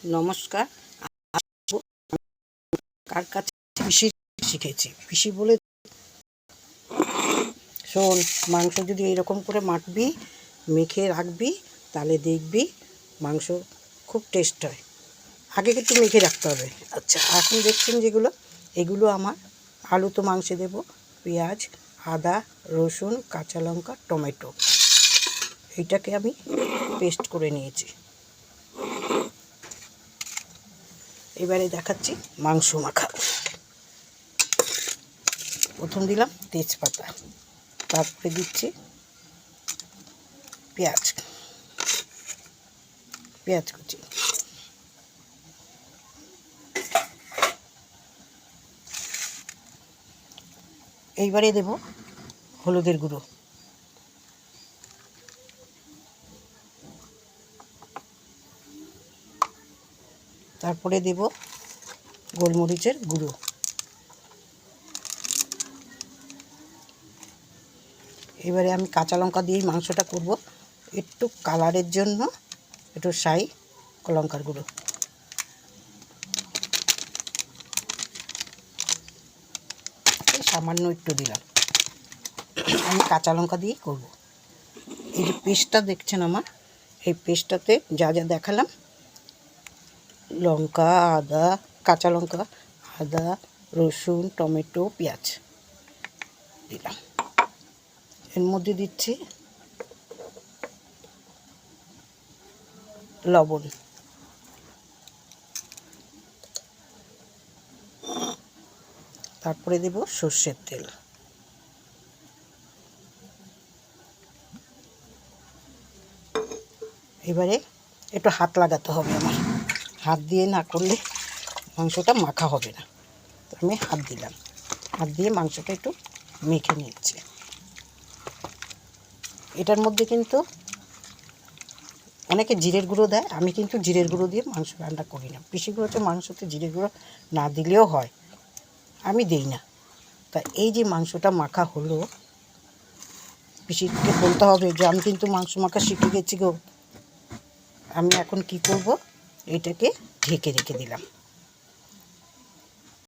নমস্কার। কার কাছে পিসি শিখেছি, পিসি বলে শোন, মাংস যদি এরকম করে মাখবি, মেখে রাখবি, তাহলে দেখবি মাংস খুব টেস্ট হয়। আগে কিন্তু মেখে রাখতে হবে। আচ্ছা, এখন দেখছেন যেগুলো, এগুলো আমার আলু তো মাংসে দেব, পেঁয়াজ, আদা, রসুন, কাঁচা লঙ্কা, টমেটো, এইটাকে আমি পেস্ট করে নিয়েছি। এবারে দেখাচ্ছি মাংস মাখা। প্রথম দিলাম তেজপাতা, তারপরে দিচ্ছি পেঁয়াজ কুচি, এইবারে দেব হলুদের গুঁড়ো, তারপরে দেব গোলমরিচের গুঁড়ো, এবারে আমি কাঁচা লঙ্কা দিয়েই মাংসটা করব। একটু কালারের জন্য একটু সাই লঙ্কার গুঁড়ো, সামান্য একটু দিলাম। আমি কাঁচা লঙ্কা দিয়েই করব। এই যে পেস্টটা দেখছেন আমার, এই পেস্টটাতে যা যা দেখালাম, লঙ্কা, আদা, কাঁচা লঙ্কা, আদা, রসুন, টমেটো, পেঁয়াজ দিলাম। এর মধ্যে দিচ্ছি লবণ, তারপরে দেব সর্ষের তেল, এবারে একটু হাত লাগাতে হবে আমার। হাত দিয়ে না করলে মাংসটা মাখা হবে না। তো আমি হাত দিলাম, হাত দিয়ে মাংসটা একটু মেখে নিচ্ছি। এটার মধ্যে কিন্তু অনেকে জিরের গুঁড়ো দেয়, আমি কিন্তু জিরের গুঁড়ো দিয়ে মাংস রান্না করি না। পিসিগুলোতে মাংসতে জিরের গুঁড়ো না দিলেও হয়, আমি দিই না। তা এই যে মাংসটা মাখা হলো, পিসিকে বলতে হবে যে আমি কিন্তু মাংস মাখা শিখে গেছি গো। আমি এখন কি করব, এটাকে ঢেকে রেখে দিলাম।